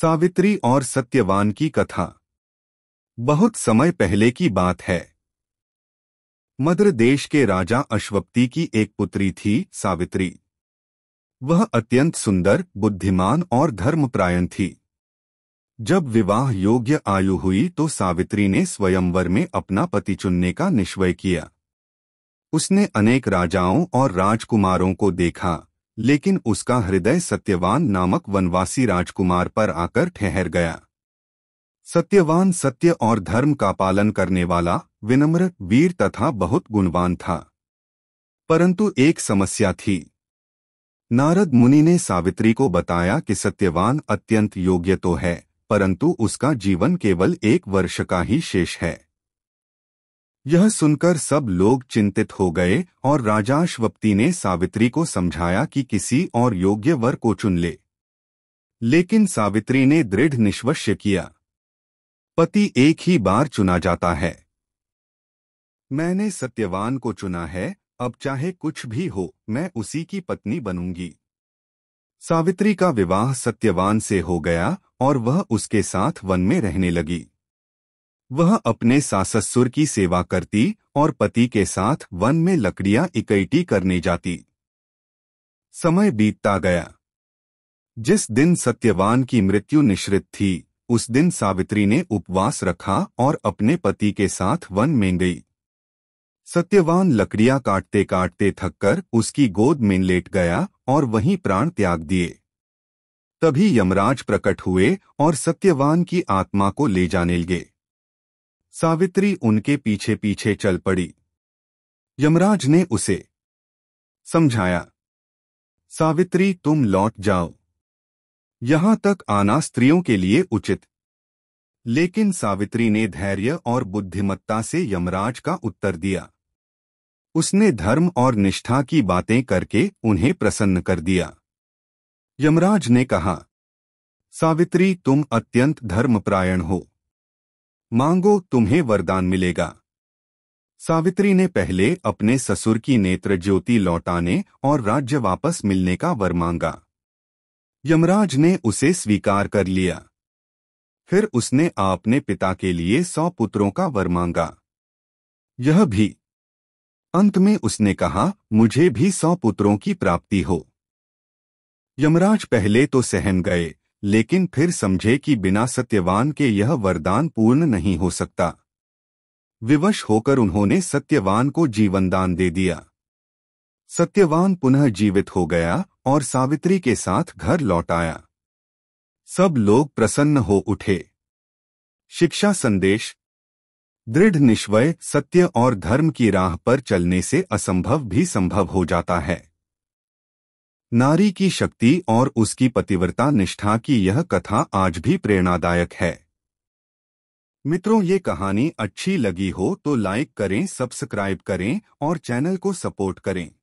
सावित्री और सत्यवान की कथा। बहुत समय पहले की बात है। मद्र देश के राजा अश्वपति की एक पुत्री थी, सावित्री। वह अत्यंत सुंदर, बुद्धिमान और धर्मपरायण थी। जब विवाह योग्य आयु हुई तो सावित्री ने स्वयंवर में अपना पति चुनने का निश्चय किया। उसने अनेक राजाओं और राजकुमारों को देखा, लेकिन उसका हृदय सत्यवान नामक वनवासी राजकुमार पर आकर ठहर गया। सत्यवान सत्य और धर्म का पालन करने वाला, विनम्र, वीर तथा बहुत गुणवान था। परंतु एक समस्या थी। नारद मुनि ने सावित्री को बताया कि सत्यवान अत्यंत योग्य तो है, परंतु उसका जीवन केवल 1 वर्ष का ही शेष है। यह सुनकर सब लोग चिंतित हो गए और राजा अश्वपति ने सावित्री को समझाया कि किसी और योग्य वर को चुन ले। लेकिन सावित्री ने दृढ़ निश्चय किया, पति एक ही बार चुना जाता है। मैंने सत्यवान को चुना है, अब चाहे कुछ भी हो मैं उसी की पत्नी बनूंगी। सावित्री का विवाह सत्यवान से हो गया और वह उसके साथ वन में रहने लगी। वह अपने सास-ससुर की सेवा करती और पति के साथ वन में लकड़ियां इकट्ठी करने जाती। समय बीतता गया। जिस दिन सत्यवान की मृत्यु निश्चित थी, उस दिन सावित्री ने उपवास रखा और अपने पति के साथ वन में गई। सत्यवान लकड़ियां काटते काटते थककर उसकी गोद में लेट गया और वहीं प्राण त्याग दिए। तभी यमराज प्रकट हुए और सत्यवान की आत्मा को ले जाने लगे। सावित्री उनके पीछे पीछे चल पड़ी। यमराज ने उसे समझाया, सावित्री तुम लौट जाओ, यहां तक आना स्त्रियों के लिए उचित। लेकिन सावित्री ने धैर्य और बुद्धिमत्ता से यमराज का उत्तर दिया। उसने धर्म और निष्ठा की बातें करके उन्हें प्रसन्न कर दिया। यमराज ने कहा, सावित्री तुम अत्यंत धर्मपरायण हो, मांगो तुम्हें वरदान मिलेगा। सावित्री ने पहले अपने ससुर की नेत्र ज्योति लौटाने और राज्य वापस मिलने का वर मांगा। यमराज ने उसे स्वीकार कर लिया। फिर उसने अपने पिता के लिए 100 पुत्रों का वर मांगा। यह भी। अंत में उसने कहा, मुझे भी 100 पुत्रों की प्राप्ति हो। यमराज पहले तो सहम गए, लेकिन फिर समझे कि बिना सत्यवान के यह वरदान पूर्ण नहीं हो सकता। विवश होकर उन्होंने सत्यवान को जीवनदान दे दिया। सत्यवान पुनः जीवित हो गया और सावित्री के साथ घर लौट आया। सब लोग प्रसन्न हो उठे। शिक्षा संदेश। दृढ़ निश्चय, सत्य और धर्म की राह पर चलने से असंभव भी संभव हो जाता है। नारी की शक्ति और उसकी पतिव्रता निष्ठा की यह कथा आज भी प्रेरणादायक है। मित्रों, ये कहानी अच्छी लगी हो तो लाइक करें, सब्सक्राइब करें और चैनल को सपोर्ट करें।